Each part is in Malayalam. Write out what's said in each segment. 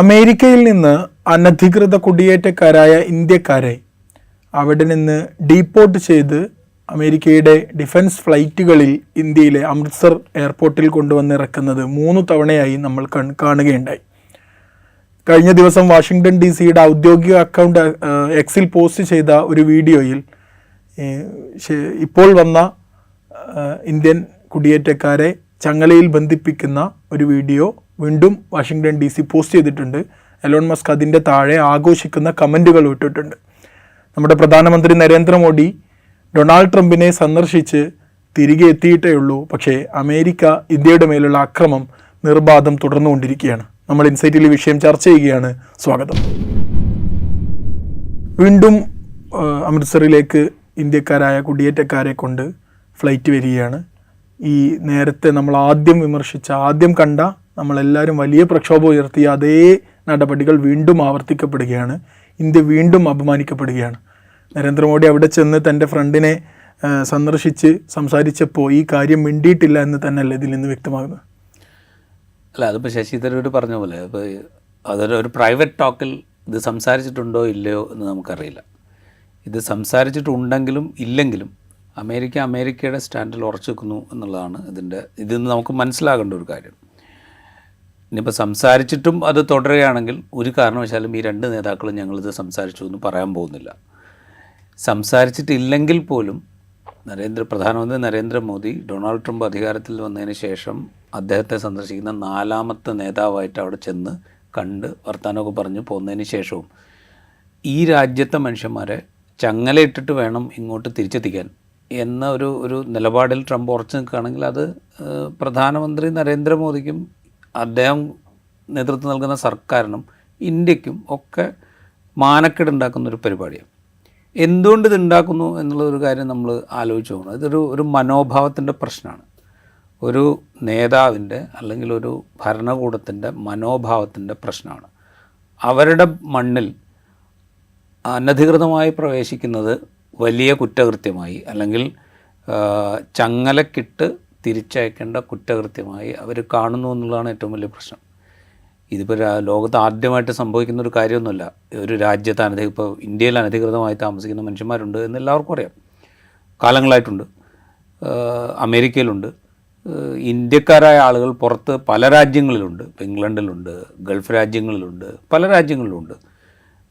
അമേരിക്കയിൽ നിന്ന് അനധികൃത കുടിയേറ്റക്കാരായ ഇന്ത്യക്കാരെ അവിടെ നിന്ന് ഡീപ്പോർട്ട് ചെയ്ത് അമേരിക്കയുടെ ഡിഫൻസ് ഫ്ലൈറ്റുകളിൽ ഇന്ത്യയിലെ അമൃത്സർ എയർപോർട്ടിൽ കൊണ്ടുവന്നിറക്കുന്നത് 3 തവണയായി നമ്മൾ കാണുകയുണ്ടായി. കഴിഞ്ഞ ദിവസം വാഷിങ്ടൺ DC-യുടെ ഔദ്യോഗിക അക്കൗണ്ട് എക്സിൽ പോസ്റ്റ് ചെയ്ത ഒരു വീഡിയോയിൽ ഇപ്പോൾ വന്ന ഇന്ത്യൻ കുടിയേറ്റക്കാരെ ചങ്ങലയിൽ ബന്ധിപ്പിക്കുന്ന ഒരു വീഡിയോ വീണ്ടും വാഷിങ്ടൺ DC പോസ്റ്റ് ചെയ്തിട്ടുണ്ട്. എലോൺ മസ്ക് അതിൻ്റെ താഴെ ആഘോഷിക്കുന്ന കമൻറ്റുകൾ ഇട്ടിട്ടുണ്ട്. നമ്മുടെ പ്രധാനമന്ത്രി നരേന്ദ്രമോദി ഡൊണാൾഡ് ട്രംപിനെ സന്ദർശിച്ച് തിരികെ എത്തിയിട്ടേ ഉള്ളൂ. പക്ഷേ അമേരിക്ക ഇന്ത്യയുടെ മേലുള്ള അക്രമം നിർബാധം തുടർന്നുകൊണ്ടിരിക്കുകയാണ്. നമ്മൾ ഇൻസൈറ്റിൽ ഈ വിഷയം ചർച്ച ചെയ്യുകയാണ്. സ്വാഗതം. വീണ്ടും അമൃത്സറിലേക്ക് ഇന്ത്യക്കാരായ കുടിയേറ്റക്കാരെ കൊണ്ട് ഫ്ലൈറ്റ് വരികയാണ്. ഈ നേരത്തെ നമ്മൾ ആദ്യം കണ്ട നമ്മളെല്ലാവരും വലിയ പ്രക്ഷോഭം ഉയർത്തിയ അതേ നടപടികൾ വീണ്ടും ആവർത്തിക്കപ്പെടുകയാണ്. ഇന്ത്യ വീണ്ടും അപമാനിക്കപ്പെടുകയാണ്. നരേന്ദ്രമോദി അവിടെ ചെന്ന് തൻ്റെ ഫ്രണ്ടിനെ സന്ദർശിച്ച് സംസാരിച്ചപ്പോൾ ഈ കാര്യം മിണ്ടിയിട്ടില്ല എന്ന് തന്നെയല്ലേ ഇതിൽ നിന്ന് വ്യക്തമാകുന്നത്? അല്ല, അതിപ്പോൾ ശശി തരൂർ പറഞ്ഞ പോലെ ഇപ്പോൾ അതൊരു പ്രൈവറ്റ് ടോക്കിൽ ഇത് സംസാരിച്ചിട്ടുണ്ടോ ഇല്ലയോ എന്ന് നമുക്കറിയില്ല. ഇത് സംസാരിച്ചിട്ടുണ്ടെങ്കിലും ഇല്ലെങ്കിലും അമേരിക്കയുടെ സ്റ്റാൻഡിൽ ഉറച്ചു നിൽക്കുന്നു എന്നുള്ളതാണ് ഇതിൽ നിന്ന് നമുക്ക് മനസ്സിലാകേണ്ട ഒരു കാര്യം. ഇനിയിപ്പോൾ സംസാരിച്ചിട്ടും അത് തുടരുകയാണെങ്കിൽ ഒരു കാരണവശാലും ഈ 2 നേതാക്കളും ഞങ്ങളിത് സംസാരിച്ചു എന്ന് പറയാൻ പോകുന്നില്ല. സംസാരിച്ചിട്ടില്ലെങ്കിൽ പോലും പ്രധാനമന്ത്രി നരേന്ദ്രമോദി ഡൊണാൾഡ് ട്രംപ് അധികാരത്തിൽ വന്നതിന് ശേഷം അദ്ദേഹത്തെ സന്ദർശിക്കുന്ന 4ാമത്തെ നേതാവായിട്ട് അവിടെ ചെന്ന് കണ്ട് വർത്തമാനമൊക്കെ പറഞ്ഞ് പോകുന്നതിന് ശേഷവും ഈ രാജ്യത്തെ മനുഷ്യന്മാരെ ചങ്ങലയിട്ടിട്ട് വേണം ഇങ്ങോട്ട് തിരിച്ചെത്തിക്കാൻ എന്ന ഒരു നിലപാടിൽ ട്രംപ് ഉറച്ചു നിൽക്കുകയാണെങ്കിൽ അത് പ്രധാനമന്ത്രി നരേന്ദ്രമോദിക്കും അദ്ദേഹം നേതൃത്വം നൽകുന്ന സർക്കാരിനും ഇന്ത്യക്കും ഒക്കെ മാനക്കേടുണ്ടാക്കുന്നൊരു പരിപാടിയാണ്. എന്തുകൊണ്ട് ഇതുണ്ടാക്കുന്നു എന്നുള്ളൊരു കാര്യം നമ്മൾ ആലോചിച്ച് പോകണം. ഇതൊരു മനോഭാവത്തിൻ്റെ പ്രശ്നമാണ്. ഒരു നേതാവിൻ്റെ അല്ലെങ്കിൽ ഒരു ഭരണകൂടത്തിൻ്റെ മനോഭാവത്തിൻ്റെ പ്രശ്നമാണ്. അവരുടെ മണ്ണിൽ അനധികൃതമായി പ്രവേശിക്കുന്നത് വലിയ കുറ്റകൃത്യമായി അല്ലെങ്കിൽ ചങ്ങലക്കിട്ട് തിരിച്ചയക്കേണ്ട കുറ്റകൃത്യമായി അവർ കാണുന്നു എന്നുള്ളതാണ് ഏറ്റവും വലിയ പ്രശ്നം. ഇതിപ്പോൾ ലോകത്ത് ആദ്യമായിട്ട് സംഭവിക്കുന്ന ഒരു കാര്യമൊന്നുമല്ല. ഒരു രാജ്യത്ത് ഇപ്പോൾ ഇന്ത്യയിൽ അനധികൃതമായി താമസിക്കുന്ന മനുഷ്യന്മാരുണ്ട് എന്ന് എല്ലാവർക്കും അറിയാം. കാലങ്ങളായിട്ടുണ്ട്. അമേരിക്കയിലുണ്ട്. ഇന്ത്യക്കാരായ ആളുകൾ പുറത്ത് പല രാജ്യങ്ങളിലുണ്ട്. ഇപ്പോൾ ഇംഗ്ലണ്ടിലുണ്ട്, ഗൾഫ് രാജ്യങ്ങളിലുണ്ട്, പല രാജ്യങ്ങളിലുണ്ട്.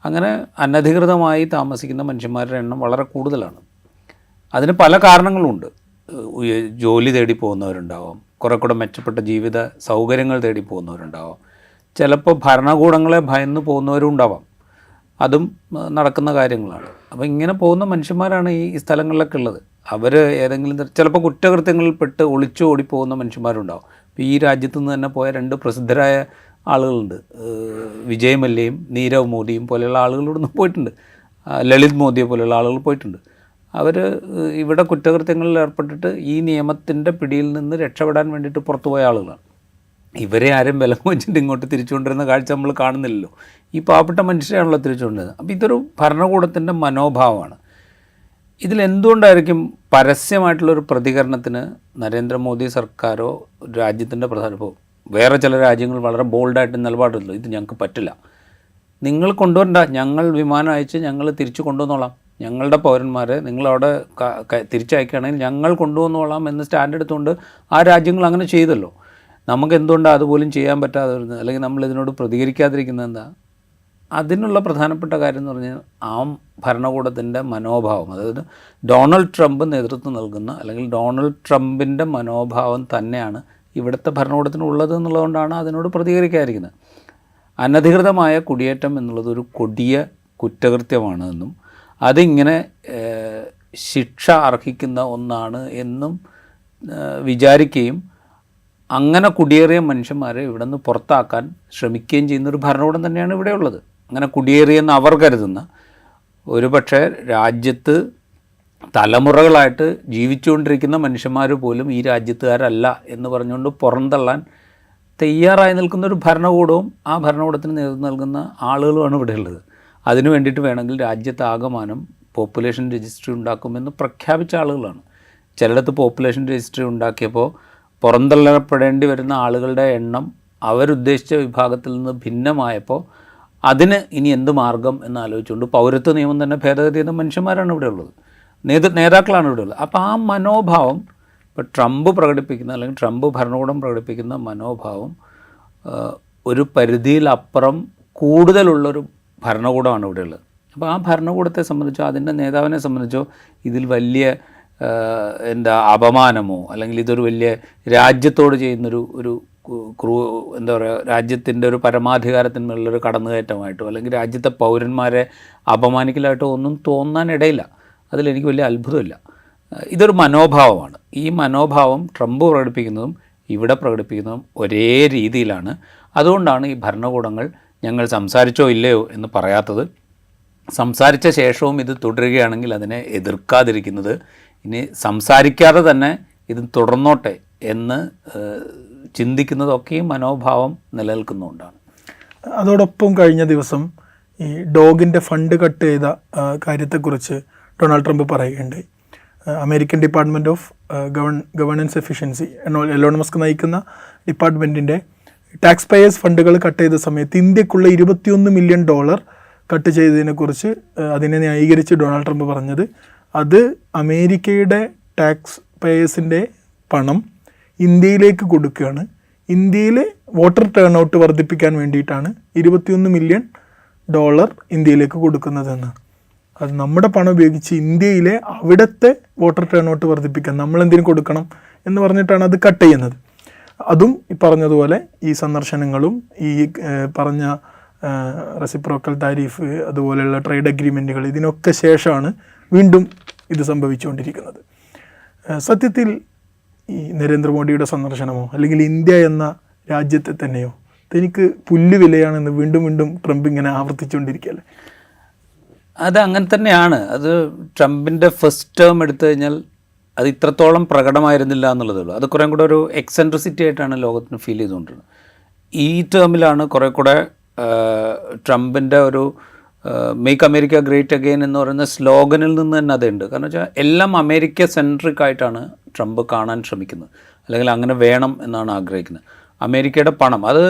അങ്ങനെ അനധികൃതമായി താമസിക്കുന്ന മനുഷ്യന്മാരുടെ എണ്ണം വളരെ കൂടുതലാണ്. അതിന് പല കാരണങ്ങളുമുണ്ട്. ജോലി തേടി പോകുന്നവരുണ്ടാവാം, കുറെ കൂടെ മെച്ചപ്പെട്ട ജീവിത സൗകര്യങ്ങൾ തേടി പോകുന്നവരുണ്ടാവാം, ചിലപ്പോൾ ഭരണകൂടങ്ങളെ ഭയന്ന് പോകുന്നവരും ഉണ്ടാവാം. അതും നടക്കുന്ന കാര്യങ്ങളാണ്. അപ്പോൾ ഇങ്ങനെ പോകുന്ന മനുഷ്യന്മാരാണ് ഈ സ്ഥലങ്ങളിലൊക്കെ ഉള്ളത്. അവർ ഏതെങ്കിലും ചിലപ്പോൾ കുറ്റകൃത്യങ്ങളിൽ പെട്ട് ഒളിച്ചു ഓടിപ്പോകുന്ന മനുഷ്യന്മാരുണ്ടാവും. ഇപ്പോൾ ഈ രാജ്യത്തു നിന്ന് തന്നെ പോയ 2 പ്രസിദ്ധരായ ആളുകളുണ്ട്. വിജയ് മല്യയും നീരവ് മോദിയും പോലെയുള്ള ആളുകൾ ഇവിടുന്ന് പോയിട്ടുണ്ട്. ലളിത് മോദിയെ പോലെയുള്ള ആളുകൾ പോയിട്ടുണ്ട്. അവർ ഇവിടെ കുറ്റകൃത്യങ്ങളിൽ ഏർപ്പെട്ടിട്ട് ഈ നിയമത്തിൻ്റെ പിടിയിൽ നിന്ന് രക്ഷപ്പെടാൻ വേണ്ടിയിട്ട് പുറത്തു പോയ ആളുകളാണ്. ഇവരെ ആരും വിലം വെച്ചിട്ട് ഇങ്ങോട്ട് തിരിച്ചുകൊണ്ടിരുന്ന കാഴ്ച നമ്മൾ കാണുന്നില്ലല്ലോ. ഈ പാവപ്പെട്ട മനുഷ്യരാണല്ലോ തിരിച്ചുകൊണ്ടിരുന്നത്. അപ്പോൾ ഇതൊരു ഭരണകൂടത്തിൻ്റെ മനോഭാവമാണ്. ഇതിലെന്തുകൊണ്ടായിരിക്കും പരസ്യമായിട്ടുള്ളൊരു പ്രതികരണത്തിന് നരേന്ദ്രമോദി സർക്കാരോ രാജ്യത്തിൻ്റെ ഇപ്പോൾ വേറെ ചില രാജ്യങ്ങൾ വളരെ ബോൾഡായിട്ട് നിലപാടുള്ളൂ, ഇത് ഞങ്ങൾക്ക് പറ്റില്ല, നിങ്ങൾ കൊണ്ടുവരണ്ട, ഞങ്ങൾ വിമാനം അയച്ച് ഞങ്ങൾ തിരിച്ചു കൊണ്ടുവന്നോളാം, ഞങ്ങളുടെ പൗരന്മാരെ നിങ്ങളവിടെ തിരിച്ചയക്കുകയാണെങ്കിൽ ഞങ്ങൾ കൊണ്ടുവന്നോളാം എന്ന് സ്റ്റാൻഡ് എടുത്തുകൊണ്ട് ആ രാജ്യങ്ങൾ അങ്ങനെ ചെയ്തല്ലോ. നമുക്ക് എന്തുകൊണ്ടാണ് അതുപോലും ചെയ്യാൻ പറ്റാതെ വരുന്നത്, അല്ലെങ്കിൽ നമ്മൾ ഇതിനോട് പ്രതികരിക്കാതിരിക്കുന്നത് എന്താ? അതിനുള്ള പ്രധാനപ്പെട്ട കാര്യം എന്ന് പറഞ്ഞാൽ ആ ഭരണകൂടത്തിൻ്റെ മനോഭാവം, അതായത് ഡൊണാൾഡ് ട്രംപ് നേതൃത്വം നൽകുന്ന അല്ലെങ്കിൽ ഡൊണാൾഡ് ട്രംപിൻ്റെ മനോഭാവം തന്നെയാണ് ഇവിടുത്തെ ഭരണകൂടത്തിനുള്ളത് എന്നുള്ളതുകൊണ്ടാണ് അതിനോട് പ്രതികരിക്കാതിരിക്കുന്നത്. അനധികൃതമായ കുടിയേറ്റം എന്നുള്ളത് ഒരു കൊടിയ കുറ്റകൃത്യമാണ് എന്നും അതിങ്ങനെ ശിക്ഷ അർഹിക്കുന്ന ഒന്നാണ് എന്നും വിചാരിക്കുകയും അങ്ങനെ കുടിയേറിയ മനുഷ്യന്മാരെ ഇവിടെ നിന്ന് പുറത്താക്കാൻ ശ്രമിക്കുകയും ചെയ്യുന്നൊരു ഭരണകൂടം തന്നെയാണ് ഇവിടെയുള്ളത്. അങ്ങനെ കുടിയേറിയെന്ന് അവർ കരുതുന്ന, ഒരുപക്ഷെ രാജ്യത്ത് തലമുറകളായിട്ട് ജീവിച്ചുകൊണ്ടിരിക്കുന്ന മനുഷ്യന്മാർ പോലും ഈ രാജ്യത്തുകാരല്ല എന്ന് പറഞ്ഞുകൊണ്ട് പുറന്തള്ളാൻ തയ്യാറായി നിൽക്കുന്ന ഒരു ഭരണകൂടവും ആ ഭരണകൂടത്തിന് നേതൃത്വം നൽകുന്ന ആളുകളുമാണ് ഇവിടെ ഉള്ളത്. അതിനു വേണ്ടിയിട്ട് വേണമെങ്കിൽ രാജ്യത്താകമാനം പോപ്പുലേഷൻ രജിസ്ട്രി ഉണ്ടാക്കുമെന്ന് പ്രഖ്യാപിച്ച ആളുകളാണ്. ചിലയിടത്ത് പോപ്പുലേഷൻ രജിസ്ട്രി ഉണ്ടാക്കിയപ്പോൾ പുറന്തള്ളപ്പെടേണ്ടി വരുന്ന ആളുകളുടെ എണ്ണം അവരുദ്ദേശിച്ച വിഭാഗത്തിൽ നിന്ന് ഭിന്നമായപ്പോൾ അതിന് ഇനി എന്ത് മാർഗം എന്നാലോചിച്ചുകൊണ്ട് പൗരത്വ നിയമം തന്നെ ഭേദഗതി ചെയ്യുന്ന മനുഷ്യന്മാരാണ് ഇവിടെ ഉള്ളത്, നേതാക്കളാണ് ഇവിടെ ഉള്ളത്. അപ്പോൾ ആ മനോഭാവം ഇപ്പോൾ ട്രംപ് പ്രകടിപ്പിക്കുന്ന അല്ലെങ്കിൽ ട്രംപ് ഭരണകൂടം പ്രകടിപ്പിക്കുന്ന മനോഭാവം ഒരു പരിധിയിലപ്പുറം കൂടുതലുള്ളൊരു ഭരണകൂടമാണ് ഇവിടെ ഉള്ളത്. അപ്പോൾ ആ ഭരണകൂടത്തെ സംബന്ധിച്ചോ അതിൻ്റെ നേതാവിനെ സംബന്ധിച്ചോ ഇതിൽ വലിയ അപമാനമോ അല്ലെങ്കിൽ ഇതൊരു വലിയ രാജ്യത്തോട് ചെയ്യുന്നൊരു എന്താ പറയുക, രാജ്യത്തിൻ്റെ ഒരു പരമാധികാരത്തിനുള്ളൊരു കടന്നുകയറ്റമായിട്ടോ അല്ലെങ്കിൽ രാജ്യത്തെ പൗരന്മാരെ അപമാനിക്കലായിട്ടോ ഒന്നും തോന്നാനിടയില്ല. അതിലെനിക്ക് വലിയ അത്ഭുതമില്ല. ഇതൊരു മനോഭാവമാണ്. ഈ മനോഭാവം ട്രംപ് പ്രകടിപ്പിക്കുന്നതും ഇവിടെ പ്രകടിപ്പിക്കുന്നതും ഒരേ രീതിയിലാണ്. അതുകൊണ്ടാണ് ഈ ഭരണകൂടങ്ങൾ ഞങ്ങൾ സംസാരിച്ചോ ഇല്ലയോ എന്ന് പറയാത്തത്. സംസാരിച്ച ശേഷവും ഇത് തുടരുകയാണെങ്കിൽ അതിനെ എതിർക്കാതിരിക്കുന്നത്, ഇനി സംസാരിക്കാതെ തന്നെ ഇത് തുടർന്നോട്ടെ എന്ന് ചിന്തിക്കുന്നതൊക്കെ ഈ മനോഭാവം നിലനിൽക്കുന്നുകൊണ്ടാണ്. അതോടൊപ്പം കഴിഞ്ഞ ദിവസം ഈ ഡോഗിൻ്റെ ഫണ്ട് കട്ട് ചെയ്ത കാര്യത്തെക്കുറിച്ച് ഡൊണാൾഡ് ട്രംപ് പറയുകയുണ്ടായി. American department of governance efficiency Elon Musk നയിക്കുന്ന ഡിപ്പാർട്ട്മെൻറ്റിൻ്റെ ടാക്സ് പേയേഴ്സ് ഫണ്ടുകൾ കട്ട് ചെയ്ത സമയത്ത് ഇന്ത്യക്കുള്ള $21 മില്യൺ കട്ട് ചെയ്തതിനെക്കുറിച്ച് അതിനെ ന്യായീകരിച്ച് ഡൊണാൾഡ് ട്രംപ് പറഞ്ഞത്, അത് അമേരിക്കയുടെ ടാക്സ് പേയേഴ്സിൻ്റെ പണം ഇന്ത്യയിലേക്ക് കൊടുക്കുകയാണ്, ഇന്ത്യയിലെ വോട്ടർ ടേൺ ഔട്ട് വർദ്ധിപ്പിക്കാൻ വേണ്ടിയിട്ടാണ് $21 മില്യൺ ഇന്ത്യയിലേക്ക് കൊടുക്കുന്നതെന്ന്. അത് നമ്മുടെ പണം ഉപയോഗിച്ച് ഇന്ത്യയിലെ അവിടുത്തെ വോട്ടർ ടേൺ ഔട്ട് വർദ്ധിപ്പിക്കാൻ നമ്മളെന്തിനു കൊടുക്കണം എന്ന് പറഞ്ഞിട്ടാണ് അത് കട്ട് ചെയ്യുന്നത്. അതും ഈ പറഞ്ഞതുപോലെ ഈ സന്ദർശനങ്ങളും ഈ പറഞ്ഞ റെസിപ്രോക്കൽ താരിഫ് അതുപോലെയുള്ള ട്രേഡ് അഗ്രിമെൻറ്റുകൾ ഇതിനൊക്കെ ശേഷമാണ് വീണ്ടും ഇത് സംഭവിച്ചുകൊണ്ടിരിക്കുന്നത്. സത്യത്തിൽ ഈ നരേന്ദ്രമോദിയുടെ സന്ദർശനമോ അല്ലെങ്കിൽ ഇന്ത്യ എന്ന രാജ്യത്തെ തന്നെയോ എനിക്ക് പുല്ലുവിലയാണെന്ന് വീണ്ടും വീണ്ടും ട്രംപ് ഇങ്ങനെ ആവർത്തിച്ചുകൊണ്ടിരിക്കുകയല്ലേ? അത് അങ്ങനെ തന്നെയാണ്. അത് ട്രംപിൻ്റെ ഫസ്റ്റ് ടേം എടുത്തു കഴിഞ്ഞാൽ അത് ഇത്രത്തോളം പ്രകടമായിരുന്നില്ല എന്നുള്ളതേ ഉള്ളൂ. അത് കുറേ കൂടെ ഒരു എക്സെൻട്രിസിറ്റി ആയിട്ടാണ് ലോകത്തിന് ഫീൽ ചെയ്തുകൊണ്ടിരുന്നത്. ഈ ടേമിലാണ് കുറേ കൂടെ ട്രംപിൻ്റെ ഒരു മേക്ക് അമേരിക്ക ഗ്രേറ്റ് അഗെയിൻ എന്ന് പറയുന്ന സ്ലോഗനിൽ നിന്ന് തന്നെ അതുണ്ട്. കാരണം വെച്ചാൽ എല്ലാം അമേരിക്ക സെൻട്രിക് ആയിട്ടാണ് ട്രംപ് കാണാൻ ശ്രമിക്കുന്നത്, അല്ലെങ്കിൽ അങ്ങനെ വേണം എന്നാണ് ആഗ്രഹിക്കുന്നത്. അമേരിക്കയുടെ പണം, അത്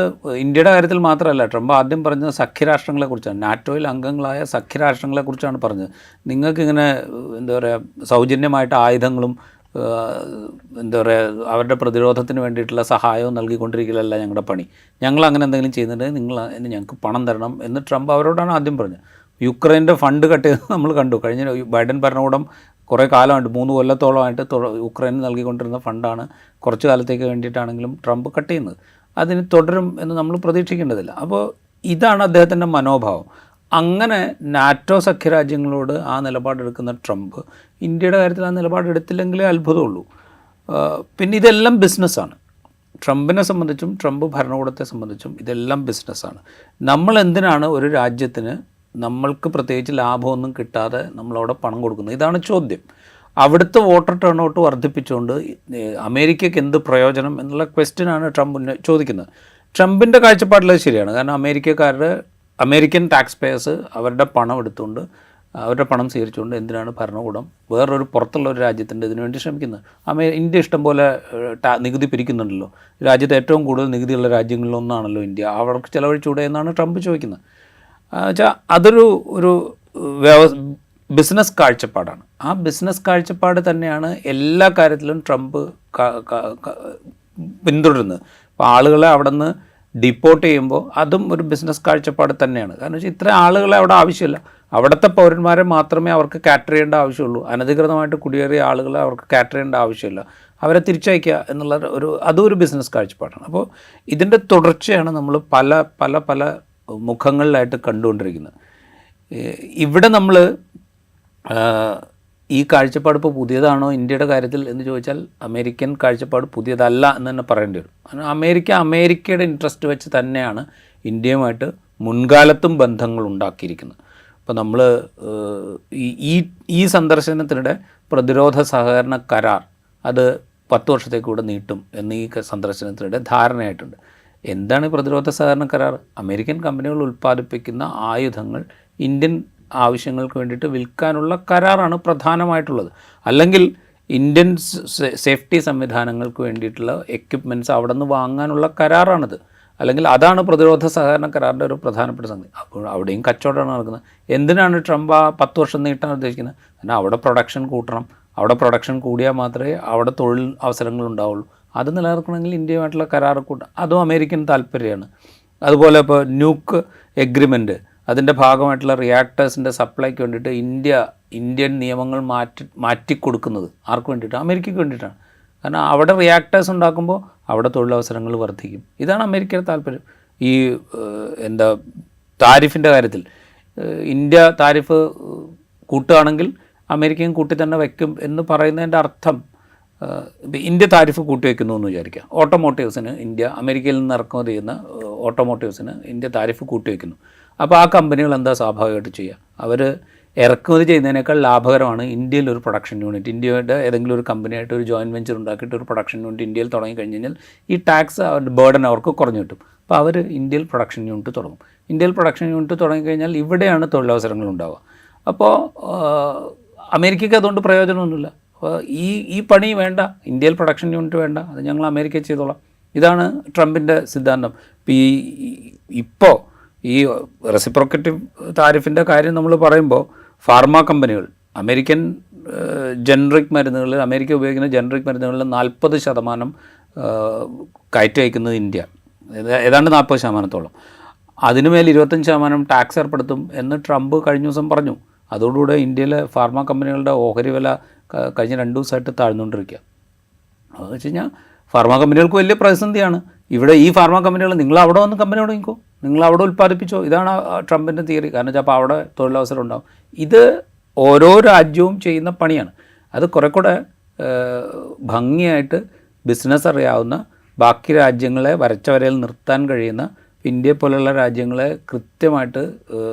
ഇന്ത്യയുടെ കാര്യത്തിൽ മാത്രമല്ല. ട്രംപ് ആദ്യം പറഞ്ഞത് സഖ്യരാഷ്ട്രങ്ങളെക്കുറിച്ചാണ്, നാറ്റോയിൽ അംഗങ്ങളായ സഖ്യരാഷ്ട്രങ്ങളെക്കുറിച്ചാണ് പറഞ്ഞത്. നിങ്ങൾക്കിങ്ങനെ എന്താ പറയുക സൗജന്യമായിട്ട് ആയുധങ്ങളും എന്താ പറയുക അവരുടെ പ്രതിരോധത്തിന് വേണ്ടിയിട്ടുള്ള സഹായവും നൽകിക്കൊണ്ടിരിക്കലല്ല ഞങ്ങളുടെ പണി, ഞങ്ങൾ അങ്ങനെ എന്തെങ്കിലും ചെയ്യുന്നുണ്ടെങ്കിൽ നിങ്ങൾ ഞങ്ങൾക്ക് പണം തരണം എന്ന് ട്രംപ് അവരോടാണ് ആദ്യം പറഞ്ഞത്. യുക്രൈൻ്റെ ഫണ്ട് കട്ട് ചെയ്ത് നമ്മൾ കണ്ടു. കഴിഞ്ഞ ബൈഡൻ ഭരണകൂടം കുറേ കാലമായിട്ട് 3 കൊല്ലത്തോളമായിട്ട് യുക്രൈന് നൽകിക്കൊണ്ടിരുന്ന ഫണ്ടാണ് കുറച്ച് കാലത്തേക്ക് വേണ്ടിയിട്ടാണെങ്കിലും ട്രംപ് കട്ട് ചെയ്യുന്നത്. അതിന് തുടരും എന്ന് നമ്മൾ പ്രതീക്ഷിക്കേണ്ടതില്ല. അപ്പോൾ ഇതാണ് അദ്ദേഹത്തിൻ്റെ മനോഭാവം. അങ്ങനെ നാറ്റോ സഖ്യരാജ്യങ്ങളോട് ആ നിലപാടെടുക്കുന്ന ട്രംപ് ഇന്ത്യയുടെ കാര്യത്തിൽ ആ നിലപാടെടുത്തില്ലെങ്കിലേ അത്ഭുതമുള്ളൂ. പിന്നെ ഇതെല്ലാം ബിസിനസ്സാണ്. ട്രംപിനെ സംബന്ധിച്ചും ട്രംപ് ഭരണകൂടത്തെ സംബന്ധിച്ചും ഇതെല്ലാം ബിസിനസ്സാണ്. നമ്മൾ എന്തിനാണ് ഒരു രാജ്യത്തിന് നമ്മൾക്ക് പ്രത്യേകിച്ച് ലാഭമൊന്നും കിട്ടാതെ നമ്മളവിടെ പണം കൊടുക്കുന്നത്? ഇതാണ് ചോദ്യം. അവിടുത്തെ വോട്ടർ ടേൺ ഔട്ട് വർദ്ധിപ്പിച്ചുകൊണ്ട് അമേരിക്കയ്ക്ക് എന്ത് പ്രയോജനം എന്നുള്ള ക്വസ്റ്റ്യനാണ് ട്രംപ് ചോദിക്കുന്നത്. ട്രംപിൻ്റെ കാഴ്ചപ്പാടിൽ ശരിയാണ്. കാരണം അമേരിക്കൻ ടാക്സ് പേയേഴ്സ് അവരുടെ പണം എടുത്തുകൊണ്ട് അവരുടെ പണം സ്വീകരിച്ചുകൊണ്ട് എന്തിനാണ് ഭരണകൂടം വേറൊരു പുറത്തുള്ള ഒരു രാജ്യത്തിൻ്റെ ഇതിനു വേണ്ടി ശ്രമിക്കുന്നത്? ഇന്ത്യ ഇഷ്ടം പോലെ നികുതി പിരിക്കുന്നുണ്ടല്ലോ. രാജ്യത്ത് ഏറ്റവും കൂടുതൽ നികുതിയുള്ള രാജ്യങ്ങളിലൊന്നാണല്ലോ ഇന്ത്യ. അവർക്ക് ചിലവഴിച്ചൂടെ എന്നാണ് ട്രംപ് ചോദിക്കുന്നത്. വെച്ചാൽ അതൊരു ബിസിനസ് കാഴ്ചപ്പാടാണ്. ആ ബിസിനസ് കാഴ്ചപ്പാട് തന്നെയാണ് എല്ലാ കാര്യത്തിലും ട്രംപ് പിന്തുടരുന്നത്. അപ്പോൾ ആളുകളെ അവിടെ നിന്ന് ഡിപ്പോർട്ട് ചെയ്യുമ്പോൾ അതും ഒരു ബിസിനസ് കാഴ്ചപ്പാട് തന്നെയാണ്. കാരണം വെച്ചാൽ ഇത്ര ആളുകളെ അവിടെ ആവശ്യമില്ല. അവിടുത്തെ പൗരന്മാരെ മാത്രമേ അവർക്ക് കാറ്റർ ചെയ്യേണ്ട ആവശ്യമുള്ളൂ. അനധികൃതമായിട്ട് കുടിയേറിയ ആളുകളെ അവർക്ക് കാറ്റർ ചെയ്യേണ്ട ആവശ്യമില്ല. അവരെ തിരിച്ചയക്കുക എന്നുള്ള അതും ഒരു ബിസിനസ് കാഴ്ചപ്പാടാണ്. അപ്പോൾ ഇതിൻ്റെ തുടർച്ചയാണ് നമ്മൾ പല പല പല മുഖങ്ങളിലായിട്ട് കണ്ടുകൊണ്ടിരിക്കുന്നത്. ഇവിടെ നമ്മൾ ഈ കാഴ്ചപ്പാട് ഇപ്പോൾ പുതിയതാണോ ഇന്ത്യയുടെ കാര്യത്തിൽ എന്ന് ചോദിച്ചാൽ അമേരിക്കൻ കാഴ്ചപ്പാട് പുതിയതല്ല എന്ന് തന്നെ പറയേണ്ടി വരും. കാരണം അമേരിക്കയുടെ ഇൻട്രസ്റ്റ് വെച്ച് തന്നെയാണ് ഇന്ത്യയുമായിട്ട് മുൻകാലത്തും ബന്ധങ്ങൾ ഉണ്ടാക്കിയിരിക്കുന്നത്. ഇപ്പോൾ നമ്മൾ ഈ സന്ദർശനത്തിനിടെ പ്രതിരോധ സഹകരണ കരാർ അത് 10 വർഷത്തേക്ക് കൂടെ നീട്ടും എന്ന് ഈ സന്ദർശനത്തിനിടെ ധാരണയായിട്ടുണ്ട്. എന്താണ് ഈ പ്രതിരോധ സഹകരണ കരാർ? അമേരിക്കൻ കമ്പനികൾ ഉൽപ്പാദിപ്പിക്കുന്ന ആയുധങ്ങൾ ഇന്ത്യൻ ആവശ്യങ്ങൾക്ക് വേണ്ടിയിട്ട് വിൽക്കാനുള്ള കരാറാണ് പ്രധാനമായിട്ടുള്ളത്. അല്ലെങ്കിൽ ഇന്ത്യൻ സേഫ്റ്റി സംവിധാനങ്ങൾക്ക് വേണ്ടിയിട്ടുള്ള എക്യുപ്മെൻറ്റ്സ് അവിടെ നിന്ന് വാങ്ങാനുള്ള കരാറാണിത്. അല്ലെങ്കിൽ അതാണ് പ്രതിരോധ സഹകരണ കരാറിൻ്റെ ഒരു പ്രധാനപ്പെട്ട സംഗതി. അപ്പോൾ അവിടെയും കച്ചവടമാണ് നടക്കുന്നത്. എന്തിനാണ് ട്രംപ് ആ 10 വർഷം നീട്ടാൻ ഉദ്ദേശിക്കുന്നത്? കാരണം അവിടെ പ്രൊഡക്ഷൻ കൂട്ടണം, അവിടെ പ്രൊഡക്ഷൻ കൂടിയാൽ മാത്രമേ അവിടെ തൊഴിൽ അവസരങ്ങൾ ഉണ്ടാവുള്ളൂ. അത് നിലനിർത്തണമെങ്കിൽ ഇന്ത്യയുമായിട്ടുള്ള കരാർ കൂട്ടണം, അതും അമേരിക്കൻ താല്പര്യമാണ്. അതുപോലെ ഇപ്പോൾ ന്യൂക്ക് എഗ്രിമെൻറ്റ്, അതിൻ്റെ ഭാഗമായിട്ടുള്ള റിയാക്ടേഴ്സിൻ്റെ സപ്ലൈക്ക് വേണ്ടിയിട്ട് ഇന്ത്യൻ നിയമങ്ങൾ മാറ്റിക്കൊടുക്കുന്നത് ആർക്ക് വേണ്ടിയിട്ടാണ്? അമേരിക്കയ്ക്ക് വേണ്ടിയിട്ടാണ്. കാരണം അവിടെ റിയാക്ടേഴ്സ് ഉണ്ടാക്കുമ്പോൾ അവിടെ തൊഴിലവസരങ്ങൾ വർദ്ധിക്കും. ഇതാണ് അമേരിക്കയുടെ താല്പര്യം. ഈ താരിഫിൻ്റെ കാര്യത്തിൽ ഇന്ത്യ താരിഫ് കൂട്ടുകയാണെങ്കിൽ അമേരിക്കയും കൂട്ടി തന്നെ വയ്ക്കും എന്ന് പറയുന്നതിൻ്റെ അർത്ഥം, ഇന്ത്യ താരിഫ് കൂട്ടി വയ്ക്കുന്നു എന്ന് വിചാരിക്കുക. ഓട്ടോമോട്ടീവ്സിന് ഇന്ത്യ അമേരിക്കയിൽ നിന്ന് ഇറക്കുമതി ചെയ്യുന്ന ഓട്ടോമോട്ടീവ്സിന് ഇന്ത്യ താരിഫ് കൂട്ടി വയ്ക്കുന്നു. അപ്പോൾ ആ കമ്പനികൾ എന്താ സ്വാഭാവികമായിട്ട് ചെയ്യുക? അവർ ഇറക്കുമതി ചെയ്യുന്നതിനേക്കാൾ ലാഭകരമാണ് ഇന്ത്യയിൽ ഒരു പ്രൊഡക്ഷൻ യൂണിറ്റ്, ഇന്ത്യയുടെ ഏതെങ്കിലും ഒരു കമ്പനിയായിട്ട് ഒരു ജോയിൻറ്റ് വെഞ്ചർ ഉണ്ടാക്കിയിട്ട് ഒരു പ്രൊഡക്ഷൻ യൂണിറ്റ് ഇന്ത്യയിൽ തുടങ്ങി കഴിഞ്ഞ് കഴിഞ്ഞാൽ ഈ ടാക്സ് ബേർഡൻ അവർക്ക് കുറഞ്ഞു കിട്ടും. അപ്പോൾ അവർ ഇന്ത്യയിൽ പ്രൊഡക്ഷൻ യൂണിറ്റ് തുടങ്ങും. ഇന്ത്യയിൽ പ്രൊഡക്ഷൻ യൂണിറ്റ് തുടങ്ങിക്കഴിഞ്ഞാൽ ഇവിടെയാണ് തൊഴിലവസരങ്ങൾ ഉണ്ടാവുക. അപ്പോൾ അമേരിക്കയ്ക്ക് അതുകൊണ്ട് പ്രയോജനമൊന്നുമില്ല. അപ്പോൾ ഈ പണി വേണ്ട, ഇന്ത്യയിൽ പ്രൊഡക്ഷൻ യൂണിറ്റ് വേണ്ട, അത് ഞങ്ങൾ അമേരിക്കയിൽ ചെയ്തോളാം. ഇതാണ് ട്രംപിൻ്റെ സിദ്ധാന്തം. ഇപ്പോൾ ഈ റെസിപ്രോക്കേറ്റീവ് താരിഫിൻ്റെ കാര്യം നമ്മൾ പറയുമ്പോൾ ഫാർമ കമ്പനികൾ, അമേരിക്കൻ ജനറിക് മരുന്നുകളിൽ, അമേരിക്ക ഉപയോഗിക്കുന്ന ജനറിക് മരുന്നുകളിൽ 40% കയറ്റി അയക്കുന്നത് ഇന്ത്യ, ഏതാണ്ട് 40%. അതിനുമേൽ 25% ടാക്സ് ഏർപ്പെടുത്തും എന്ന് ട്രംപ് കഴിഞ്ഞ ദിവസം പറഞ്ഞു. അതോടുകൂടെ ഇന്ത്യയിലെ ഫാർമ കമ്പനികളുടെ ഓഹരി വില കഴിഞ്ഞ 2 ദിവസമായിട്ട് താഴ്ന്നുകൊണ്ടിരിക്കുക. അതെന്ന് വെച്ച് കഴിഞ്ഞാൽ ഫാർമ കമ്പനികൾക്ക് വലിയ പ്രതിസന്ധിയാണ്. ഇവിടെ ഈ ഫാർമ കമ്പനികൾ, നിങ്ങൾ അവിടെ വന്ന് കമ്പനി തുടങ്ങിക്കോ, നിങ്ങൾ അവിടെ ഉൽപ്പാദിപ്പിച്ചോ, ഇതാണ് ട്രംപിൻ്റെ തിയറി. കാരണം വെച്ചാൽ അപ്പോൾ അവിടെ തൊഴിലവസരം ഉണ്ടാവും. ഇത് ഓരോ രാജ്യവും ചെയ്യുന്ന പണിയാണ്. അത് കുറെ കൂടെ ഭംഗിയായിട്ട് ബിസിനസ് അറിയാവുന്ന, ബാക്കി രാജ്യങ്ങളെ വരച്ച വരയിൽ നിർത്താൻ കഴിയുന്ന ഇന്ത്യയെ പോലുള്ള രാജ്യങ്ങളെ കൃത്യമായിട്ട്